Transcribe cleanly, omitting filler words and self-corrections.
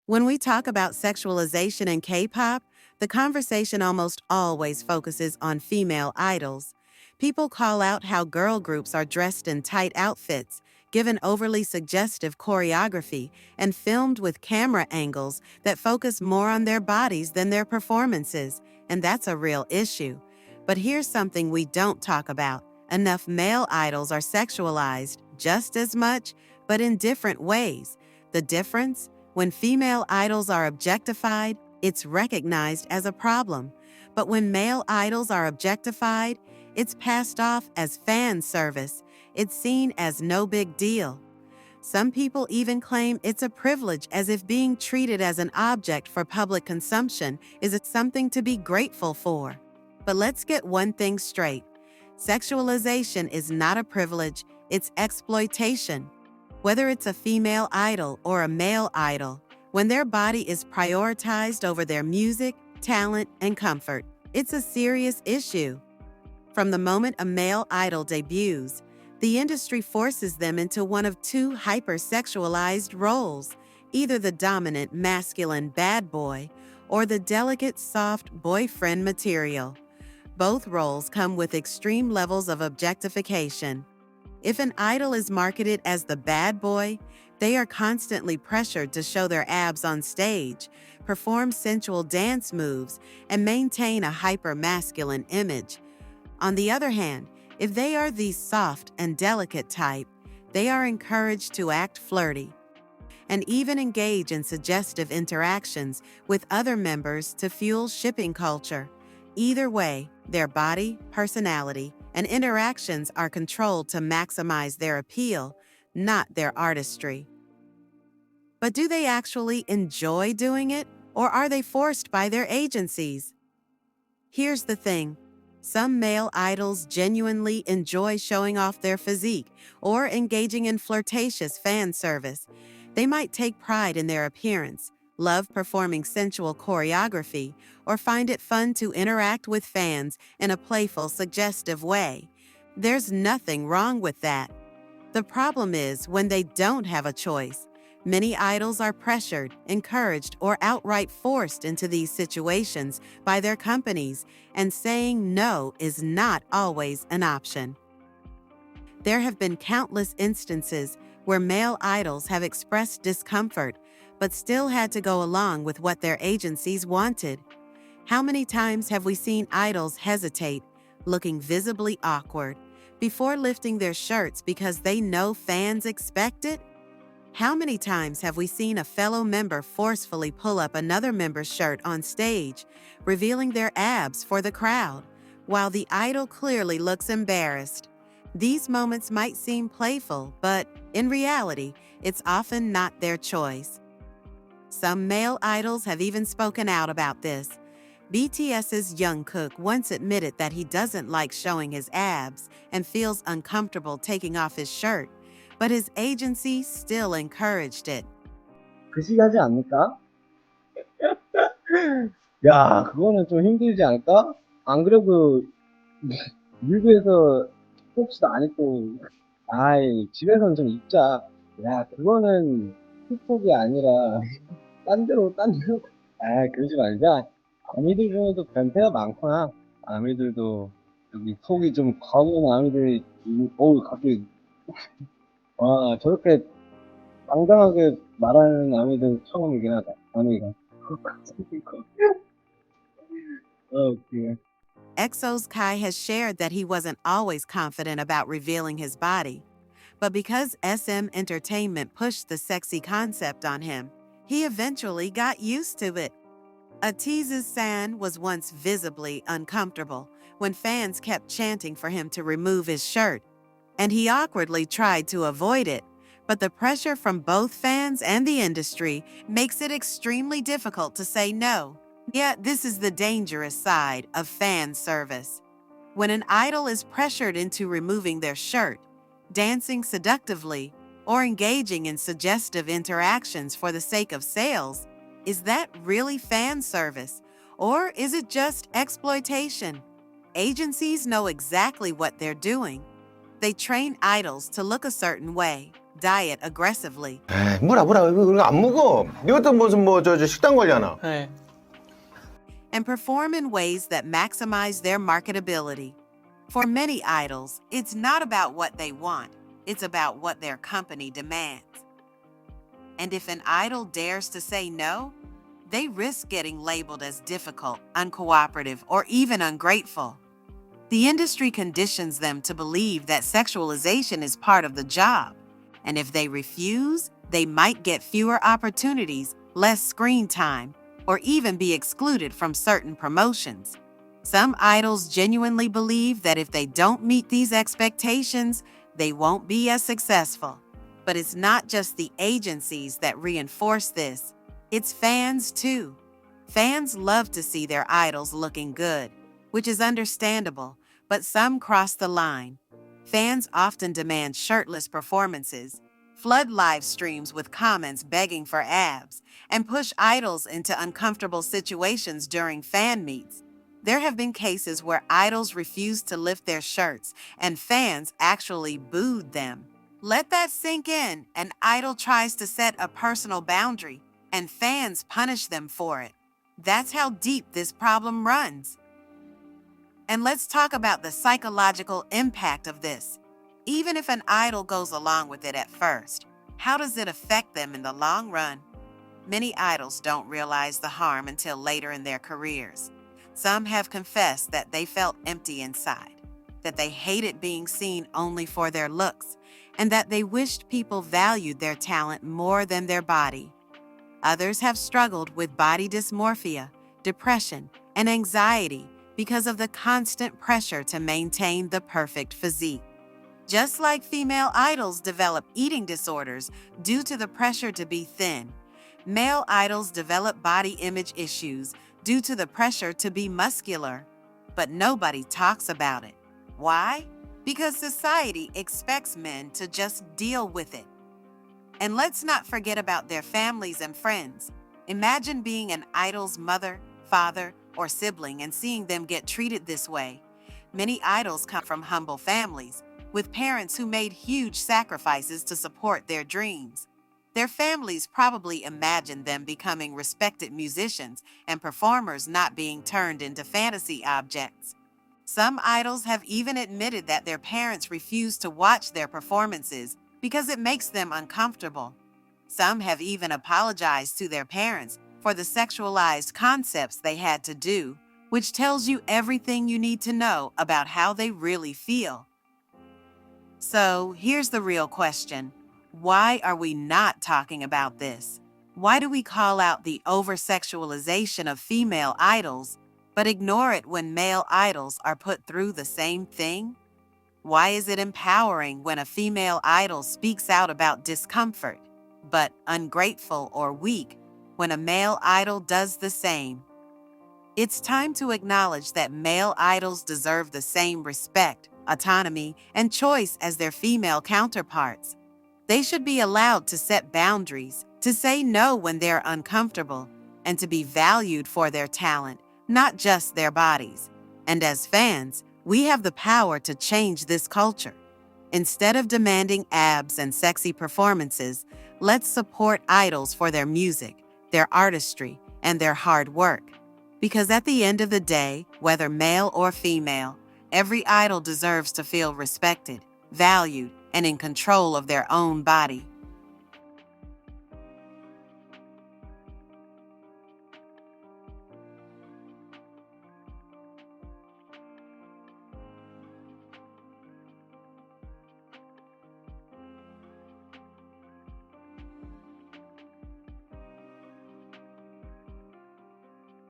When we talk about sexualization in K-pop, the conversation almost always focuses on female idols. People call out how girl groups are dressed in tight outfits, given overly suggestive choreography, and filmed with camera angles that focus more on their bodies than their performances, and that's a real issue. But here's something we don't talk about. Enough male idols are sexualized just as much, but in different ways. The difference? When female idols are objectified, it's recognized as a problem. But when male idols are objectified, it's passed off as fan service. It's seen as no big deal. Some people even claim it's a privilege, as if being treated as an object for public consumption is something to be grateful for. But let's get one thing straight. Sexualization is not a privilege, it's exploitation. Whether it's a female idol or a male idol, when their body is prioritized over their music, talent, and comfort, it's a serious issue. From the moment a male idol debuts, the industry forces them into one of two hypersexualized roles, either the dominant masculine bad boy or the delicate soft boyfriend material. Both roles come with extreme levels of objectification. If an idol is marketed as the bad boy, they are constantly pressured to show their abs on stage, perform sensual dance moves, and maintain a hyper-masculine image. On the other hand, if they are the soft and delicate type, they are encouraged to act flirty and even engage in suggestive interactions with other members to fuel shipping culture. Either way, their body, personality, and interactions are controlled to maximize their appeal, not their artistry. But do they actually enjoy doing it, or are they forced by their agencies? Here's the thing. Some male idols genuinely enjoy showing off their physique or engaging in flirtatious fan service. They might take pride in their appearance, love performing sensual choreography, or find it fun to interact with fans in a playful, suggestive way. There's nothing wrong with that. The problem is when they don't have a choice. Many idols are pressured, encouraged, or outright forced into these situations by their companies, and saying no is not always an option. There have been countless instances where male idols have expressed discomfort, but still had to go along with what their agencies wanted. How many times have we seen idols hesitate, looking visibly awkward, before lifting their shirts because they know fans expect it? How many times have we seen a fellow member forcefully pull up another member's shirt on stage, revealing their abs for the crowd, while the idol clearly looks embarrassed? These moments might seem playful, but in reality, it's often not their choice. Some male idols have even spoken out about this. BTS's Jungkook once admitted that he doesn't like showing his abs and feels uncomfortable taking off his shirt, but his agency still encouraged it. 그시가지 않을까? 야, 그거는 좀 힘들지 않을까? 안 그래도 미국에서 스포츠도 안 입고, 아이, 집에서는 좀 입자. 야, 그거는 스포츠가 아니라, 딴 데로, 아, 그러지 말자. 아미들 중에도 변태가 많구나. 아미들도, 여기 속이 좀 가벼운 아미들이, 어우, 갑자기, 와, 저렇게 당당하게 말하는 아미들 처음이긴 하다. 아미가. Okay. EXO's Kai has shared that he wasn't always confident about revealing his body, but because SM Entertainment pushed the sexy concept on him, he eventually got used to it. Atiz's San was once visibly uncomfortable when fans kept chanting for him to remove his shirt, and he awkwardly tried to avoid it. But the pressure from both fans and the industry makes it extremely difficult to say no. Yet this is the dangerous side of fan service. When an idol is pressured into removing their shirt, dancing seductively, or engaging in suggestive interactions for the sake of sales, is that really fan service, or is it just exploitation? Agencies know exactly what they're doing. They train idols to look a certain way, diet aggressively, 에이, 뭐라 이거 안 먹어. 이것도 무슨 저 식단 관리하나? 네. and perform in ways that maximize their marketability. For many idols, it's not about what they want, it's about what their company demands. And if an idol dares to say no, they risk getting labeled as difficult, uncooperative, or even ungrateful. The industry conditions them to believe that sexualization is part of the job, and if they refuse, they might get fewer opportunities, less screen time, or even be excluded from certain promotions. Some idols genuinely believe that if they don't meet these expectations, they won't be as successful. But it's not just the agencies that reinforce this, it's fans too. Fans love to see their idols looking good, which is understandable, but some cross the line. Fans often demand shirtless performances, flood live streams with comments begging for abs, and push idols into uncomfortable situations during fan meets. There have been cases where idols refused to lift their shirts and fans actually booed them. Let that sink in. An idol tries to set a personal boundary and fans punish them for it. That's how deep this problem runs. And let's talk about the psychological impact of this. Even if an idol goes along with it at first, how does it affect them in the long run? Many idols don't realize the harm until later in their careers. Some have confessed that they felt empty inside, that they hated being seen only for their looks, and that they wished people valued their talent more than their body. Others have struggled with body dysmorphia, depression, and anxiety because of the constant pressure to maintain the perfect physique. Just like female idols develop eating disorders due to the pressure to be thin, male idols develop body image issues due to the pressure to be muscular. But nobody talks about it. Why? Because society expects men to just deal with it. And let's not forget about their families and friends. Imagine being an idol's mother, father, or sibling and seeing them get treated this way. Many idols come from humble families, with parents who made huge sacrifices to support their dreams. Their families probably imagined them becoming respected musicians and performers, not being turned into fantasy objects. Some idols have even admitted that their parents refuse to watch their performances because it makes them uncomfortable. Some have even apologized to their parents for the sexualized concepts they had to do, which tells you everything you need to know about how they really feel. So here's the real question. Why are we not talking about this? Why do we call out the over-sexualization of female idols, but ignore it when male idols are put through the same thing? Why is it empowering when a female idol speaks out about discomfort, but ungrateful or weak when a male idol does the same? It's time to acknowledge that male idols deserve the same respect, autonomy, and choice as their female counterparts. They should be allowed to set boundaries, to say no when they're uncomfortable, and to be valued for their talent, not just their bodies. And as fans, we have the power to change this culture. Instead of demanding abs and sexy performances, let's support idols for their music, their artistry, and their hard work. Because at the end of the day, whether male or female, every idol deserves to feel respected, valued, and in control of their own body.